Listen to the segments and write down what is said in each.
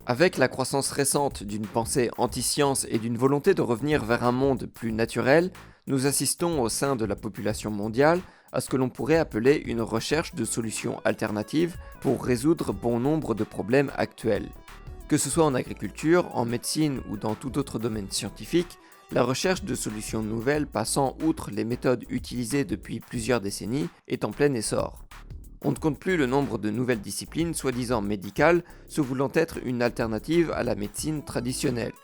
Avec la croissance récente d'une pensée anti-science et d'une volonté de revenir vers un monde plus naturel, nous assistons au sein de la population mondiale à ce que l'on pourrait appeler une recherche de solutions alternatives pour résoudre bon nombre de problèmes actuels. Que ce soit en agriculture, en médecine ou dans tout autre domaine scientifique, la recherche de solutions nouvelles passant outre les méthodes utilisées depuis plusieurs décennies est en plein essor. On ne compte plus le nombre de nouvelles disciplines soi-disant médicales se voulant être une alternative à la médecine traditionnelle.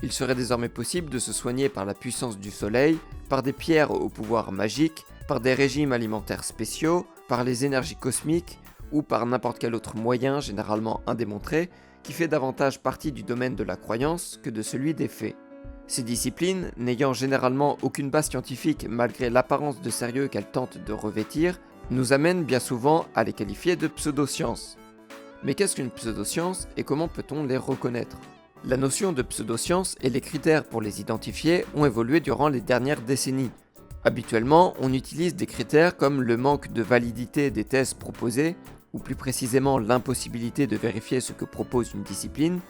Il serait désormais possible de se soigner par la puissance du soleil, par des pierres au pouvoir magique, par des régimes alimentaires spéciaux, par les énergies cosmiques ou par n'importe quel autre moyen généralement indémontré qui fait davantage partie du domaine de la croyance que de celui des faits. Ces disciplines, n'ayant généralement aucune base scientifique malgré l'apparence de sérieux qu'elles tentent de revêtir, nous amènent bien souvent à les qualifier de pseudosciences. Mais qu'est-ce qu'une pseudoscience et comment peut-on les reconnaître ? La notion de pseudoscience et les critères pour les identifier ont évolué durant les dernières décennies. Habituellement, on utilise des critères comme le manque de validité des thèses proposées, ou plus précisément l'impossibilité de vérifier ce que propose une discipline,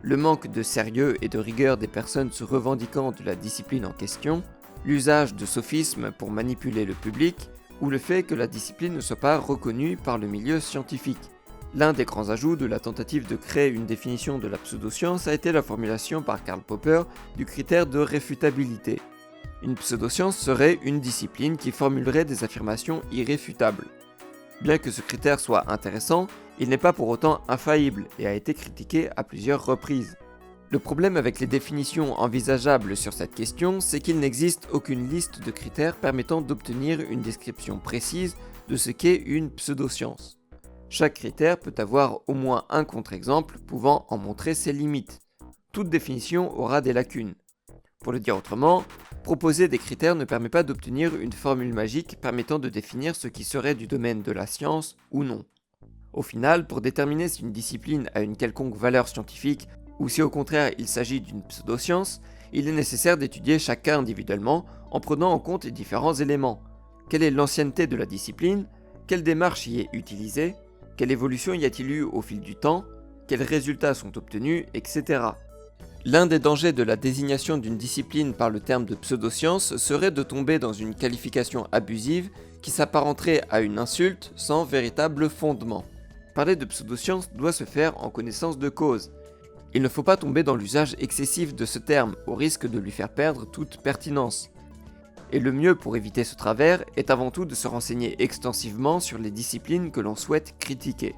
le manque de sérieux et de rigueur des personnes se revendiquant de la discipline en question, l'usage de sophismes pour manipuler le public, ou le fait que la discipline ne soit pas reconnue par le milieu scientifique. L'un des grands ajouts de la tentative de créer une définition de la pseudoscience a été la formulation par Karl Popper du critère de réfutabilité. Une pseudoscience serait une discipline qui formulerait des affirmations irréfutables. Bien que ce critère soit intéressant, il n'est pas pour autant infaillible et a été critiqué à plusieurs reprises. Le problème avec les définitions envisageables sur cette question, c'est qu'il n'existe aucune liste de critères permettant d'obtenir une description précise de ce qu'est une pseudoscience. Chaque critère peut avoir au moins un contre-exemple pouvant en montrer ses limites. Toute définition aura des lacunes. Pour le dire autrement, proposer des critères ne permet pas d'obtenir une formule magique permettant de définir ce qui serait du domaine de la science ou non. Au final, pour déterminer si une discipline a une quelconque valeur scientifique ou si au contraire il s'agit d'une pseudoscience, il est nécessaire d'étudier chaque cas individuellement en prenant en compte les différents éléments. Quelle est l'ancienneté de la discipline ? Quelle démarche y est utilisée ? Quelle évolution y a-t-il eu au fil du temps ? Quels résultats sont obtenus, etc. L'un des dangers de la désignation d'une discipline par le terme de pseudoscience serait de tomber dans une qualification abusive qui s'apparenterait à une insulte sans véritable fondement. Parler de pseudoscience doit se faire en connaissance de cause. Il ne faut pas tomber dans l'usage excessif de ce terme, au risque de lui faire perdre toute pertinence. Et le mieux pour éviter ce travers est avant tout de se renseigner extensivement sur les disciplines que l'on souhaite critiquer.